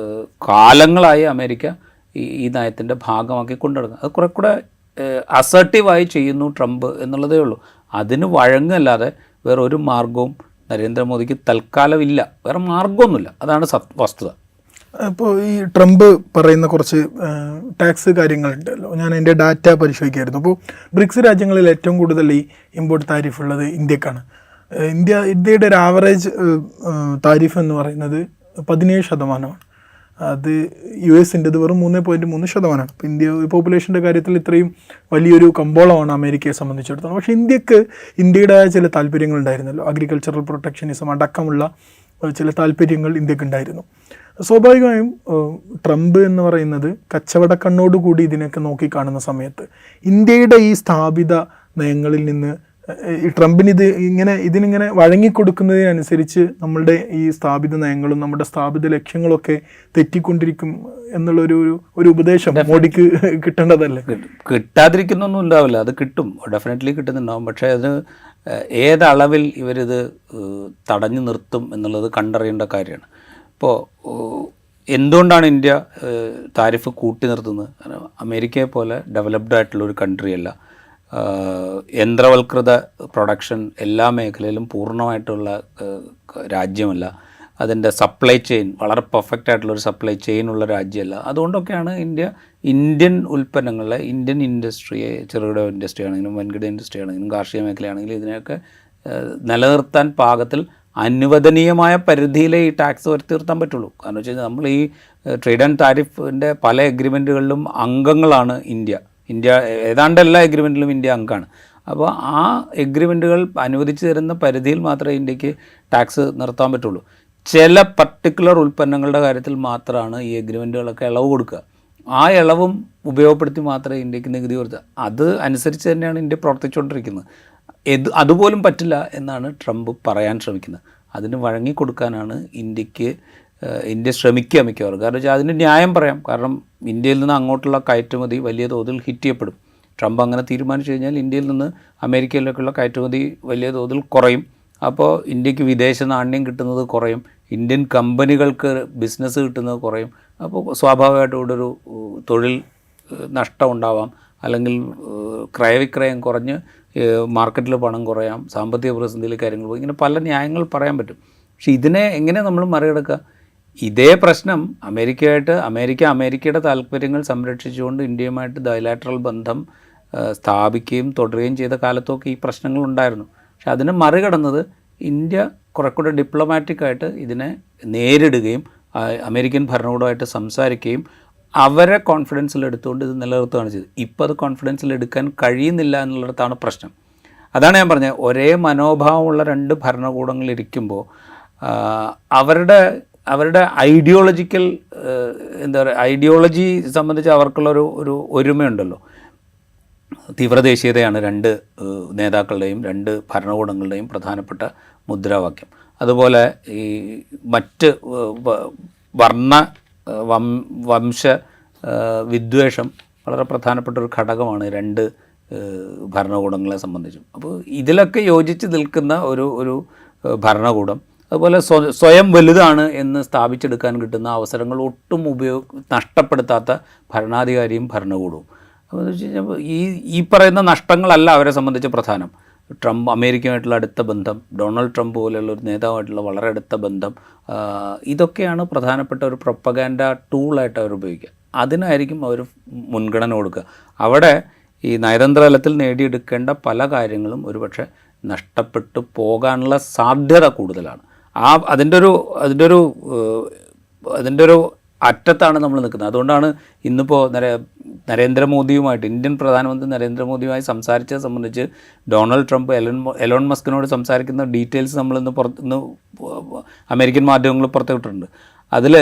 കാലങ്ങളായി അമേരിക്ക ഈ നയത്തിൻ്റെ ഭാഗമാക്കി കൊണ്ടുനടക്കുക. അത് കുറെ കൂടെ അസർട്ടീവായി ചെയ്യുന്നു ട്രംപ് എന്നുള്ളതേ ഉള്ളൂ. അതിന് വഴങ്ങല്ലാതെ വേറെ ഒരു മാർഗവും നരേന്ദ്രമോദിക്ക് തൽക്കാലം ഇല്ല. വേറെ മാർഗമൊന്നുമില്ല. അതാണ് വസ്തുത. ഇപ്പോൾ ഈ ട്രംപ് പറയുന്ന കുറച്ച് ടാക്സ് കാര്യങ്ങളുണ്ടല്ലോ, ഞാൻ എൻ്റെ ഡാറ്റ പരിശോധിക്കായിരുന്നു. അപ്പോൾ ബ്രിക്സ് രാജ്യങ്ങളിൽ ഏറ്റവും കൂടുതൽ ഈ ഇമ്പോർട്ട് താരിഫ് ഉള്ളത് ഇന്ത്യക്കാണ്. ഇന്ത്യയുടെ ഒരു ആവറേജ് താരിഫ് എന്ന് പറയുന്നത് 17%. അത് US-ൻ്റെത് വെറും 3.3%. അപ്പോൾ ഇന്ത്യ പോപ്പുലേഷൻ്റെ കാര്യത്തിൽ ഇത്രയും വലിയൊരു കമ്പോളമാണ് അമേരിക്കയെ സംബന്ധിച്ചിടത്തോളം. പക്ഷേ ഇന്ത്യയുടേതായ ചില താല്പര്യങ്ങളുണ്ടായിരുന്നല്ലോ, അഗ്രികൾച്ചറൽ പ്രൊട്ടക്ഷനിസം അടക്കമുള്ള ചില താല്പര്യങ്ങൾ ഇന്ത്യക്കുണ്ടായിരുന്നു. സ്വാഭാവികമായും ട്രംപ് എന്ന് പറയുന്നത് കച്ചവട കണ്ണോടുകൂടി ഇതിനൊക്കെ നോക്കിക്കാണുന്ന സമയത്ത് ഇന്ത്യയുടെ ഈ സ്ഥാപിത നയങ്ങളിൽ നിന്ന് ഈ ട്രംപിന് ഇതിനിങ്ങനെ വഴങ്ങിക്കൊടുക്കുന്നതിനനുസരിച്ച് നമ്മളുടെ ഈ സ്ഥാപിത നയങ്ങളും നമ്മുടെ സ്ഥാപിത ലക്ഷ്യങ്ങളൊക്കെ തെറ്റിക്കൊണ്ടിരിക്കും എന്നുള്ളൊരു ഉപദേശം മോഡിക്ക് കിട്ടേണ്ടതല്ലേ? കിട്ടാതിരിക്കുന്നൊന്നും ഉണ്ടാവില്ല, അത് കിട്ടും, ഡെഫിനറ്റ്ലി കിട്ടുന്നുണ്ടാവും. പക്ഷേ അതിന് ഏതളവിൽ ഇവരിത് തടഞ്ഞു നിർത്തും എന്നുള്ളത് കണ്ടറിയേണ്ട കാര്യമാണ്. ഇപ്പോൾ എന്തുകൊണ്ടാണ് ഇന്ത്യ താരിഫ് കൂട്ടി നിർത്തുന്നത്? അമേരിക്കയെ പോലെ ഡെവലപ്ഡ് ആയിട്ടുള്ളൊരു കൺട്രിയല്ല. യന്ത്രവൽകൃത പ്രൊഡക്ഷൻ എല്ലാ മേഖലയിലും പൂർണ്ണമായിട്ടുള്ള രാജ്യമല്ല. അതിൻ്റെ സപ്ലൈ ചെയിൻ വളരെ പെർഫെക്റ്റ് ആയിട്ടുള്ളൊരു സപ്ലൈ ചെയിനുള്ള രാജ്യമല്ല. അതുകൊണ്ടൊക്കെയാണ് ഇന്ത്യൻ ഉൽപ്പന്നങ്ങളെ, ഇന്ത്യൻ ഇൻഡസ്ട്രിയെ, ചെറുകിട ഇൻഡസ്ട്രി ആണെങ്കിലും വൻകിട ഇൻഡസ്ട്രി ആണെങ്കിലും കാർഷിക മേഖലയാണെങ്കിലും ഇതിനെയൊക്കെ നിലനിർത്താൻ പാകത്തിൽ അനുവദനീയമായ പരിധിയിലെ ഈ ടാക്സ് വരുത്തി നിർത്താൻ പറ്റുള്ളൂ. കാരണം വെച്ച് കഴിഞ്ഞാൽ നമ്മൾ ഈ ട്രേഡ് ആൻഡ് താരിഫിൻ്റെ പല എഗ്രിമെൻറ്റുകളിലും അംഗങ്ങളാണ് ഇന്ത്യ. ഏതാണ്ട് എല്ലാ എഗ്രിമെൻറ്റിലും ഇന്ത്യ അംഗമാണ്. അപ്പോൾ ആ എഗ്രിമെൻറ്റുകൾ അനുവദിച്ച് തരുന്ന പരിധിയിൽ മാത്രമേ ഇന്ത്യക്ക് ടാക്സ് നിർത്താൻ പറ്റുള്ളൂ. ചില പർട്ടിക്കുലർ ഉൽപ്പന്നങ്ങളുടെ കാര്യത്തിൽ മാത്രമാണ് ഈ എഗ്രിമെൻറ്റുകളൊക്കെ ഇളവ് കൊടുക്കുക. ആ ഇളവും ഉപയോഗപ്പെടുത്തി മാത്രമേ ഇന്ത്യക്ക് നികുതി കൊടുക്കുക. അത് അനുസരിച്ച് തന്നെയാണ് ഇന്ത്യ പ്രവർത്തിച്ചുകൊണ്ടിരിക്കുന്നത്. അതുപോലും പറ്റില്ല എന്നാണ് ട്രംപ് പറയാൻ ശ്രമിക്കുന്നത്. അതിന് വഴങ്ങിക്കൊടുക്കാനാണ് ഇന്ത്യ ശ്രമിക്കുക മിക്കവാറും. കാരണം വെച്ചാൽ അതിന് ന്യായം പറയാം. കാരണം ഇന്ത്യയിൽ നിന്ന് അങ്ങോട്ടുള്ള കയറ്റുമതി വലിയ തോതിൽ ഹിറ്റ് ചെയ്യപ്പെടും. ട്രംപ് അങ്ങനെ തീരുമാനിച്ചു കഴിഞ്ഞാൽ ഇന്ത്യയിൽ നിന്ന് അമേരിക്കയിലേക്കുള്ള കയറ്റുമതി വലിയ തോതിൽ കുറയും. അപ്പോൾ ഇന്ത്യക്ക് വിദേശ നാണ്യം കിട്ടുന്നത് കുറയും, ഇന്ത്യൻ കമ്പനികൾക്ക് ബിസിനസ് കിട്ടുന്നത് കുറയും. അപ്പോൾ സ്വാഭാവികമായിട്ടും ഇവിടെ ഒരു തൊഴിൽ നഷ്ടം ഉണ്ടാവാം, അല്ലെങ്കിൽ ക്രയവിക്രയം കുറഞ്ഞ് മാർക്കറ്റിൽ പണം കുറയാം, സാമ്പത്തിക പ്രതിസന്ധിയിൽ കാര്യങ്ങൾ പോയി, ഇങ്ങനെ പല ന്യായങ്ങൾ പറയാൻ പറ്റും. പക്ഷേ ഇതിനെ എങ്ങനെ നമ്മൾ മറികടക്കുക? ഇതേ പ്രശ്നം അമേരിക്കയുടെ താല്പര്യങ്ങൾ സംരക്ഷിച്ചുകൊണ്ട് ഇന്ത്യയുമായിട്ട് ബൈലാറ്ററൽ ബന്ധം സ്ഥാപിക്കുകയും തുടരുകയും ചെയ്ത കാലത്തൊക്കെ ഈ പ്രശ്നങ്ങളുണ്ടായിരുന്നു. പക്ഷെ അതിനെ മറികടന്നത് ഇന്ത്യ കുറെ കൂടെ ഡിപ്ലോമാറ്റിക്കായിട്ട് ഇതിനെ നേരിടുകയും അമേരിക്കൻ ഭരണകൂടമായിട്ട് സംസാരിക്കുകയും അവരെ കോൺഫിഡൻസിലെടുത്തുകൊണ്ട് ഇത് നിലനിർത്തുകയാണ് ചെയ്തത്. ഇപ്പോൾ അത് കോൺഫിഡൻസിലെടുക്കാൻ കഴിയുന്നില്ല എന്നുള്ളിടത്താണ് പ്രശ്നം. അതാണ് ഞാൻ പറഞ്ഞത്, ഒരേ മനോഭാവമുള്ള രണ്ട് ഭരണകൂടങ്ങളിരിക്കുമ്പോൾ അവരുടെ ഐഡിയോളജിക്കൽ എന്താ പറയുക, ഐഡിയോളജി സംബന്ധിച്ച് അവർക്കുള്ളൊരു ഒരുമയുണ്ടല്ലോ. തീവ്രദേശീയതയാണ് രണ്ട് നേതാക്കളുടെയും രണ്ട് ഭരണകൂടങ്ങളുടെയും പ്രധാനപ്പെട്ട മുദ്രാവാക്യം. അതുപോലെ ഈ മറ്റ് വംശ വിദ്വേഷം വളരെ പ്രധാനപ്പെട്ട ഒരു ഘടകമാണ് രണ്ട് ഭരണകൂടങ്ങളെ സംബന്ധിച്ചും. അപ്പോൾ ഇതിലൊക്കെ യോജിച്ച് നിൽക്കുന്ന ഒരു ഭരണകൂടം, അതുപോലെ സ്വയം വലുതാണ് എന്ന് സ്ഥാപിച്ചെടുക്കാൻ കിട്ടുന്ന അവസരങ്ങൾ ഒട്ടും നഷ്ടപ്പെടുത്താത്ത ഭരണാധികാരിയും ഭരണകൂടവും. അപ്പോൾ എന്ന് വെച്ച് കഴിഞ്ഞാൽ ഈ പറയുന്ന നഷ്ടങ്ങളല്ല അവരെ സംബന്ധിച്ച് പ്രധാനം. അമേരിക്കയുമായിട്ടുള്ള അടുത്ത ബന്ധം, ഡൊണാൾഡ് ട്രംപ് പോലെയുള്ള ഒരു നേതാവായിട്ടുള്ള വളരെ അടുത്ത ബന്ധം, ഇതൊക്കെയാണ് പ്രധാനപ്പെട്ട ഒരു പ്രൊപ്പഗാൻഡ ടൂളായിട്ട് അവർ ഉപയോഗിക്കുക. അതിനായിരിക്കും അവർ മുൻഗണന കൊടുക്കുക. അവിടെ ഈ നയതന്ത്ര തലത്തിൽ നേടിയെടുക്കേണ്ട പല കാര്യങ്ങളും ഒരുപക്ഷെ നഷ്ടപ്പെട്ടു പോകാനുള്ള സാധ്യത കൂടുതലാണ്. അതിൻ്റെ ഒരു അറ്റത്താണ് നമ്മൾ നിൽക്കുന്നത്. അതുകൊണ്ടാണ് ഇന്നിപ്പോൾ നരേന്ദ്രമോദിയുമായിട്ട്, ഇന്ത്യൻ പ്രധാനമന്ത്രി നരേന്ദ്രമോദിയുമായി സംസാരിച്ചത് സംബന്ധിച്ച് ഡൊണാൾഡ് ട്രംപ് എലോൺ മസ്കിനോട് സംസാരിക്കുന്ന ഡീറ്റെയിൽസ് ഇന്ന് അമേരിക്കൻ മാധ്യമങ്ങൾ പുറത്തുവിട്ടിട്ടുണ്ട്. അതിൽ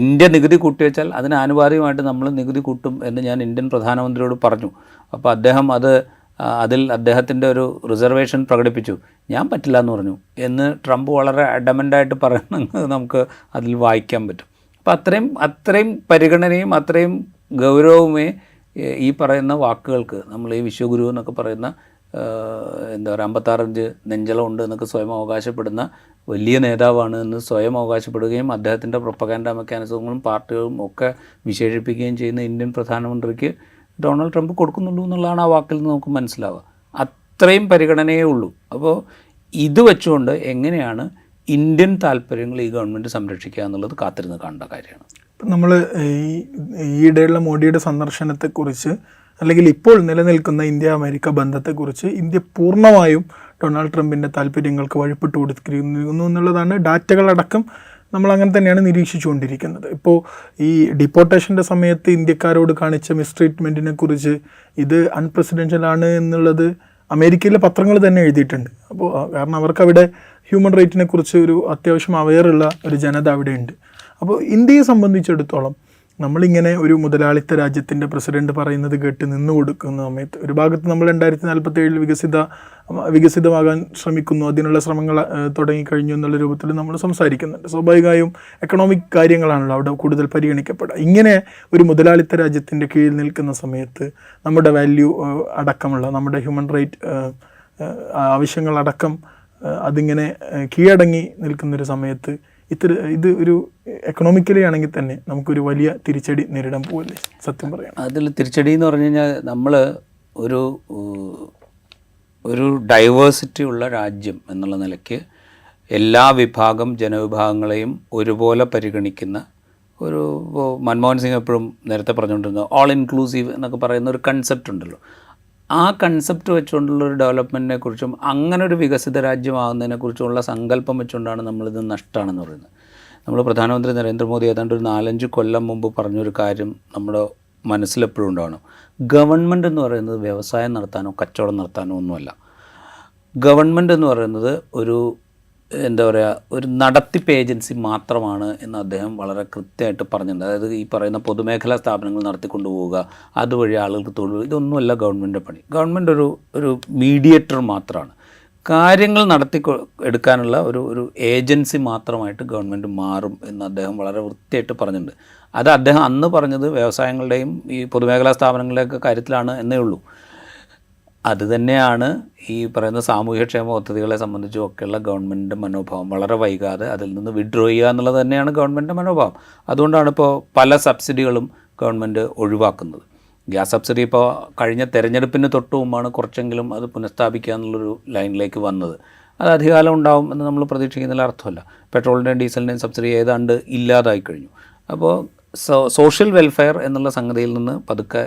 ഇന്ത്യ നികുതി കൂട്ടിവെച്ചാൽ അതിന് ആനുപാതികമായിട്ട് നമ്മൾ നികുതി കൂട്ടും എന്ന് ഞാൻ ഇന്ത്യൻ പ്രധാനമന്ത്രിയോട് പറഞ്ഞു. അപ്പോൾ അതിൽ അദ്ദേഹത്തിൻ്റെ ഒരു റിസർവേഷൻ പ്രകടിപ്പിച്ചു. ഞാൻ പറ്റില്ല എന്ന് പറഞ്ഞു എന്ന് ട്രംപ് വളരെ അഡമൻ്റായിട്ട് പറയുന്നത് നമുക്ക് അതിൽ വായിക്കാൻ പറ്റും. അപ്പോൾ അത്രയും പരിഗണനയും അത്രയും ഗൗരവമേ ഈ പറയുന്ന വാക്കുകൾക്ക്, നമ്മൾ ഈ വിശ്വഗുരു എന്നൊക്കെ പറയുന്ന എന്താ പറയുക 56 ഇഞ്ച് നെഞ്ചളമുണ്ട് എന്നൊക്കെ സ്വയം അവകാശപ്പെടുന്ന വലിയ നേതാവാണ് എന്ന് സ്വയം അവകാശപ്പെടുകയും അദ്ദേഹത്തിൻ്റെ പ്രൊപ്പഗാൻഡ മെക്കാനിസങ്ങളും പാർട്ടികളും ഒക്കെ വിശേഷിപ്പിക്കുകയും ചെയ്യുന്ന ഇന്ത്യൻ പ്രധാനമന്ത്രിക്ക് ഡൊണാൾഡ് ട്രംപ് കൊടുക്കുന്നുള്ളൂ എന്നുള്ളതാണ് ആ വാക്കിൽ നിന്ന് നമുക്ക് മനസ്സിലാവുക. അത്രയും പരിഗണനയേ ഉള്ളൂ. അപ്പോൾ ഇത് വെച്ചുകൊണ്ട് എങ്ങനെയാണ് ഇന്ത്യൻ താല്പര്യങ്ങൾ ഈ ഗവൺമെൻറ് സംരക്ഷിക്കുക എന്നുള്ളത് കാത്തിരുന്ന് കാണേണ്ട കാര്യമാണ്. നമ്മൾ ഈയിടെയുള്ള മോഡിയുടെ സന്ദർശനത്തെക്കുറിച്ച്, അല്ലെങ്കിൽ ഇപ്പോൾ നിലനിൽക്കുന്ന ഇന്ത്യ അമേരിക്ക ബന്ധത്തെക്കുറിച്ച് ഇന്ത്യ പൂർണ്ണമായും ഡൊണാൾഡ് ട്രംപിൻ്റെ താല്പര്യങ്ങൾക്ക് വഴിപ്പെട്ട് കൊടുത്തിരിക്കുന്നു എന്നുള്ളതാണ് ഡാറ്റകളടക്കം നമ്മൾ അങ്ങനെ തന്നെയാണ് നിരീക്ഷിച്ചുകൊണ്ടിരിക്കുന്നത്. ഇപ്പോൾ ഈ ഡിപ്പോർട്ടേഷൻ്റെ സമയത്ത് ഇന്ത്യക്കാരോട് കാണിച്ച മിസ്ട്രീറ്റ്മെൻറ്റിനെ കുറിച്ച് ഇത് അൺപ്രസിഡൻഷ്യൽ ആണ് എന്നുള്ളത് അമേരിക്കയിലെ പത്രങ്ങൾ തന്നെ എഴുതിയിട്ടുണ്ട്. അപ്പോൾ കാരണം അവർക്കവിടെ ഹ്യൂമൻ റൈറ്റിനെ കുറിച്ച് ഒരു അത്യാവശ്യം അവെയറുള്ള ഒരു ജനത അവിടെയുണ്ട്. അപ്പോൾ ഇന്ത്യയെ സംബന്ധിച്ചിടത്തോളം നമ്മളിങ്ങനെ ഒരു മുതലാളിത്ത രാജ്യത്തിൻ്റെ പ്രസിഡന്റ് പറയുന്നത് കേട്ട് നിന്നു കൊടുക്കുന്ന സമയത്ത് ഒരു ഭാഗത്ത് നമ്മൾ 2047 വികസിതമാകാൻ ശ്രമിക്കുന്നു, അതിനുള്ള ശ്രമങ്ങൾ തുടങ്ങിക്കഴിഞ്ഞു എന്നുള്ള രൂപത്തിൽ നമ്മൾ സംസാരിക്കുന്നുണ്ട്. സ്വാഭാവികമായും എക്കണോമിക് കാര്യങ്ങളാണല്ലോ അവിടെ കൂടുതൽ പരിഗണിക്കപ്പെടുക. ഇങ്ങനെ ഒരു മുതലാളിത്ത രാജ്യത്തിൻ്റെ കീഴിൽ നിൽക്കുന്ന സമയത്ത് നമ്മുടെ വാല്യൂ അടക്കമുള്ള നമ്മുടെ ഹ്യൂമൻ റൈറ്റ് ആവശ്യങ്ങളടക്കം അതിങ്ങനെ കീഴടങ്ങി നിൽക്കുന്നൊരു സമയത്ത് ഇത് ഒരു എക്കണോമിക്കലി ആണെങ്കിൽ തന്നെ നമുക്കൊരു വലിയ തിരിച്ചടി നേരിടാൻ പോകല്ലേ സത്യം പറയാം. അതിൽ തിരിച്ചടി എന്ന് പറഞ്ഞു കഴിഞ്ഞാൽ നമ്മൾ ഒരു ഡൈവേഴ്സിറ്റി ഉള്ള രാജ്യം എന്നുള്ള നിലയ്ക്ക് എല്ലാ ജനവിഭാഗങ്ങളെയും ഒരുപോലെ പരിഗണിക്കുന്ന മൻമോഹൻ സിംഗ് എപ്പോഴും നേരത്തെ പറഞ്ഞുകൊണ്ടിരുന്ന ഓൾ ഇൻക്ലൂസീവ് എന്നൊക്കെ പറയുന്ന ഒരു കൺസെപ്റ്റ് ഉണ്ടല്ലോ. ആ കൺസെപ്റ്റ് വെച്ചുകൊണ്ടുള്ളൊരു ഡെവലപ്മെൻറ്റിനെ കുറിച്ചും അങ്ങനെ ഒരു വികസിത രാജ്യമാകുന്നതിനെക്കുറിച്ചുള്ള സങ്കല്പം വെച്ചുകൊണ്ടാണ് നമ്മളിത് നഷ്ടമാണെന്ന് പറയുന്നത്. നമ്മൾ പ്രധാനമന്ത്രി നരേന്ദ്രമോദി ഏതാണ്ട് ഒരു 4-5 കൊല്ലം മുമ്പ് പറഞ്ഞൊരു കാര്യം നമ്മുടെ മനസ്സിലെപ്പോഴും ഉണ്ടാവണം. ഗവൺമെൻറ് എന്ന് പറയുന്നത് വ്യവസായം നടത്താനോ കച്ചവടം നടത്താനോ ഒന്നുമല്ല. ഗവൺമെൻറ് എന്ന് പറയുന്നത് ഒരു നടത്തിപ്പ് ഏജൻസി മാത്രമാണ് എന്ന് അദ്ദേഹം വളരെ കൃത്യമായിട്ട് പറഞ്ഞിട്ടുണ്ട്. അതായത് ഈ പറയുന്ന പൊതുമേഖലാ സ്ഥാപനങ്ങൾ നടത്തിക്കൊണ്ടുപോവുക, അതുവഴി ആളുകൾക്ക് തൊഴിൽ, ഇതൊന്നുമല്ല ഗവൺമെൻറ്റിൻ്റെ പണി. ഗവൺമെൻറ് ഒരു മീഡിയേറ്റർ മാത്രമാണ്. കാര്യങ്ങൾ എടുക്കാനുള്ള ഒരു ഏജൻസി മാത്രമായിട്ട് ഗവൺമെൻറ് മാറും എന്ന് അദ്ദേഹം വളരെ വൃത്തിയായിട്ട് പറഞ്ഞിട്ടുണ്ട്. അത് അദ്ദേഹം അന്ന് പറഞ്ഞത് വ്യവസായങ്ങളുടെയും ഈ പൊതുമേഖലാ സ്ഥാപനങ്ങളുടെയൊക്കെ കാര്യത്തിലാണ് എന്നേ ഉള്ളൂ. അതുതന്നെയാണ് ഈ പറയുന്ന സാമൂഹ്യക്ഷേമ പദ്ധതികളെ സംബന്ധിച്ചും ഒക്കെയുള്ള ഗവൺമെൻറ്റിൻ്റെ മനോഭാവം. വളരെ വൈകാതെ അതിൽ നിന്ന് വിഡ്രോ ചെയ്യുക എന്നുള്ളത് തന്നെയാണ് ഗവൺമെൻറ്റിൻ്റെ മനോഭാവം. അതുകൊണ്ടാണ് ഇപ്പോൾ പല സബ്സിഡികളും ഗവൺമെൻറ് ഒഴിവാക്കുന്നത്. ഗ്യാസ് സബ്സിഡി ഇപ്പോൾ കഴിഞ്ഞ തെരഞ്ഞെടുപ്പിന് തൊട്ട് മുമ്പാണ് കുറച്ചെങ്കിലും അത് പുനഃസ്ഥാപിക്കുക എന്നുള്ളൊരു ലൈനിലേക്ക് വന്നത്. അത് അധികകാലം ഉണ്ടാവും എന്ന് നമ്മൾ പ്രതീക്ഷിക്കുന്നതിൽ അർത്ഥമല്ല. പെട്രോളിൻ്റെയും ഡീസലിൻ്റെയും സബ്സിഡി ഏതാണ്ട് ഇല്ലാതായി കഴിഞ്ഞു. അപ്പോൾ സോഷ്യൽ വെൽഫെയർ എന്നുള്ള സംഗതിയിൽ നിന്ന് പതുക്കെ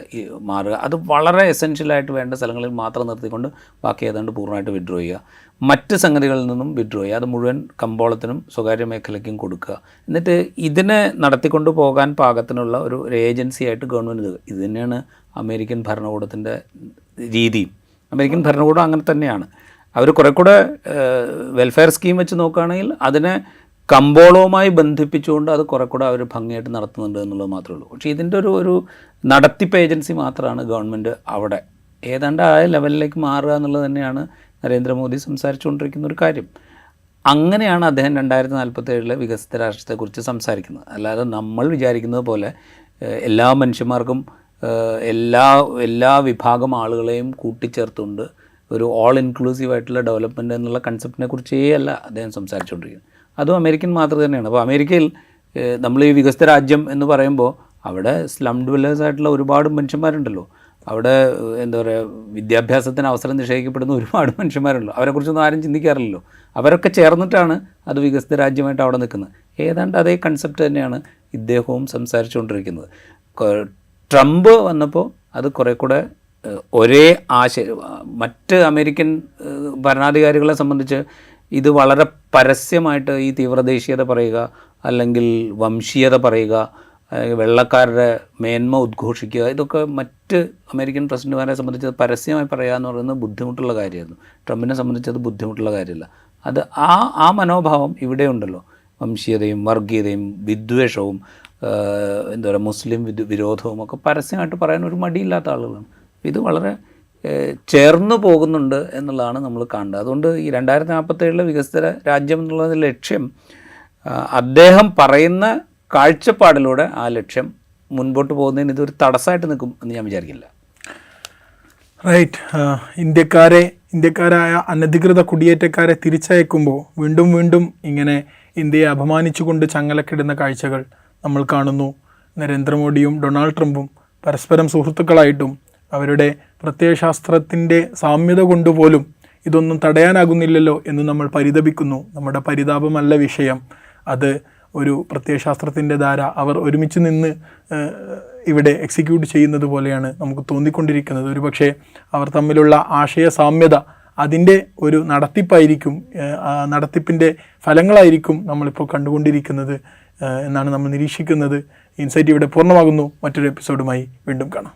മാറുക. അത് വളരെ എസെൻഷ്യലായിട്ട് വേണ്ട സ്ഥലങ്ങളിൽ മാത്രം നിർത്തിക്കൊണ്ട് ബാക്കി ഏതാണ്ട് പൂർണ്ണമായിട്ട് വിഡ്രോ ചെയ്യുക. മറ്റ് സംഗതികളിൽ നിന്നും വിഡ്രോ ചെയ്യുക. അത് മുഴുവൻ കമ്പോളത്തിനും സ്വകാര്യ മേഖലയ്ക്കും കൊടുക്കുക. എന്നിട്ട് ഇതിനെ നടത്തിക്കൊണ്ട് പോകാൻ പാകത്തിനുള്ള ഒരു ഏജൻസി ആയിട്ട് ഗവൺമെൻറ് ഇത് തന്നെയാണ് അമേരിക്കൻ ഭരണകൂടത്തിൻ്റെ രീതിയും. അമേരിക്കൻ ഭരണകൂടം അങ്ങനെ തന്നെയാണ്. അവർ കുറെ കൂടെ വെൽഫെയർ സ്കീം വെച്ച് നോക്കുകയാണെങ്കിൽ അതിനെ കമ്പോളവുമായി ബന്ധിപ്പിച്ചുകൊണ്ട് അത് കുറെ കൂടെ അവർ ഭംഗിയായിട്ട് നടത്തുന്നുണ്ട് എന്നുള്ളത് മാത്രമേ ഉള്ളൂ. പക്ഷേ ഇതിൻ്റെ ഒരു നടത്തിപ്പ് ഏജൻസി മാത്രമാണ് ഗവൺമെൻറ് അവിടെ. ഏതാണ്ട് ആ ലെവലിലേക്ക് മാറുക എന്നുള്ളത് തന്നെയാണ് നരേന്ദ്രമോദി സംസാരിച്ചുകൊണ്ടിരിക്കുന്ന ഒരു കാര്യം. അങ്ങനെയാണ് അദ്ദേഹം 2047 വികസിത രാഷ്ട്രത്തെക്കുറിച്ച് സംസാരിക്കുന്നത്. അല്ലാതെ നമ്മൾ വിചാരിക്കുന്നത് പോലെ എല്ലാ മനുഷ്യന്മാർക്കും എല്ലാ വിഭാഗം ആളുകളെയും കൂട്ടിച്ചേർത്തുകൊണ്ട് ഒരു ഓൾ ഇൻക്ലൂസീവ് ആയിട്ടുള്ള ഡെവലപ്മെൻറ്റ് എന്നുള്ള കൺസെപ്റ്റിനെ കുറിച്ചേ അല്ല അദ്ദേഹം സംസാരിച്ചുകൊണ്ടിരിക്കുന്നത്. അതും അമേരിക്കൻ മാതൃക തന്നെയാണ്. അപ്പോൾ അമേരിക്കയിൽ നമ്മൾ ഈ വികസിത രാജ്യം എന്ന് പറയുമ്പോൾ അവിടെ സ്ലം ഡ്വല്ലേഴ്സ് ആയിട്ടുള്ള ഒരുപാട് മനുഷ്യന്മാരുണ്ടല്ലോ. അവിടെ എന്താ പറയുക, വിദ്യാഭ്യാസത്തിന് അവസരം നിഷേധിക്കപ്പെടുന്ന ഒരുപാട് മനുഷ്യന്മാരുണ്ടല്ലോ. അവരെക്കുറിച്ചൊന്നും ആരും ചിന്തിക്കാറില്ലല്ലോ. അവരൊക്കെ ചേർന്നിട്ടാണ് അത് വികസിത രാജ്യമായിട്ട് അവിടെ നിൽക്കുന്നത്. ഏതാണ്ട് അതേ കൺസെപ്റ്റ് തന്നെയാണ് ഇദ്ദേഹവും സംസാരിച്ചുകൊണ്ടിരിക്കുന്നത്. ട്രംപ് വന്നപ്പോൾ അത് കുറേ കൂടെ ഒരേ മറ്റ് അമേരിക്കൻ ഭരണാധികാരികളെ സംബന്ധിച്ച് ഇത് വളരെ പരസ്യമായിട്ട് ഈ തീവ്രദേശീയത പറയുക, അല്ലെങ്കിൽ വംശീയത പറയുക, വെള്ളക്കാരുടെ മേന്മ ഉദ്ഘോഷിക്കുക, ഇതൊക്കെ മറ്റ് അമേരിക്കൻ പ്രസിഡന്റുമാരെ സംബന്ധിച്ച് പരസ്യമായി പറയുക എന്ന് പറയുന്നത് ബുദ്ധിമുട്ടുള്ള കാര്യമായിരുന്നു. ട്രംപിനെ സംബന്ധിച്ചത് ബുദ്ധിമുട്ടുള്ള കാര്യമില്ല. അത് ആ മനോഭാവം ഇവിടെ ഉണ്ടല്ലോ. വംശീയതയും വർഗീയതയും വിദ്വേഷവും എന്താ പറയുക മുസ്ലിം വിരോധവും ഒക്കെ പരസ്യമായിട്ട് പറയാൻ ഒരു മടിയില്ലാത്ത ആളുകളാണ്. ഇത് വളരെ ചേർന്ന് പോകുന്നുണ്ട് എന്നുള്ളതാണ് നമ്മൾ കാണേണ്ടത്. അതുകൊണ്ട് ഈ 2047 വികസിത രാജ്യം എന്നുള്ളതിൻ്റെ ലക്ഷ്യം അദ്ദേഹം പറയുന്ന കാഴ്ചപ്പാടിലൂടെ ആ ലക്ഷ്യം മുൻപോട്ട് പോകുന്നതിന് ഇതൊരു തടസ്സമായിട്ട് നിൽക്കും എന്ന് ഞാൻ വിചാരിക്കില്ല. റൈറ്റ്. ഇന്ത്യക്കാരായ അനധികൃത കുടിയേറ്റക്കാരെ തിരിച്ചയക്കുമ്പോൾ വീണ്ടും ഇങ്ങനെ ഇന്ത്യയെ അപമാനിച്ചുകൊണ്ട് ചങ്ങലക്കിടുന്ന കാഴ്ചകൾ നമ്മൾ കാണുന്നു. നരേന്ദ്രമോദിയും ഡൊണാൾഡ് ട്രംപും പരസ്പരം സുഹൃത്തുക്കളായിട്ടും അവരുടെ പ്രത്യയശാസ്ത്രത്തിൻ്റെ സാമ്യത കൊണ്ടുപോലും ഇതൊന്നും തടയാനാകുന്നില്ലല്ലോ എന്ന് നമ്മൾ പരിതപിക്കുന്നു. നമ്മുടെ പരിതാപമല്ല വിഷയം, അത് ഒരു പ്രത്യയശാസ്ത്രത്തിൻ്റെ ധാര അവർ ഒരുമിച്ച് നിന്ന് ഇവിടെ എക്സിക്യൂട്ട് ചെയ്യുന്നത് പോലെയാണ് നമുക്ക് തോന്നിക്കൊണ്ടിരിക്കുന്നത്. ഒരു പക്ഷേ അവർ തമ്മിലുള്ള ആശയ സാമ്യത അതിൻ്റെ ഒരു നടത്തിപ്പായിരിക്കും, നടത്തിപ്പിൻ്റെ ഫലങ്ങളായിരിക്കും നമ്മളിപ്പോൾ കണ്ടുകൊണ്ടിരിക്കുന്നത് എന്നാണ് നമ്മൾ നിരീക്ഷിക്കുന്നത്. ഇൻസൈറ്റ് ഇവിടെ പൂർണ്ണമാകുന്നു. മറ്റൊരു എപ്പിസോഡുമായി വീണ്ടും കാണാം.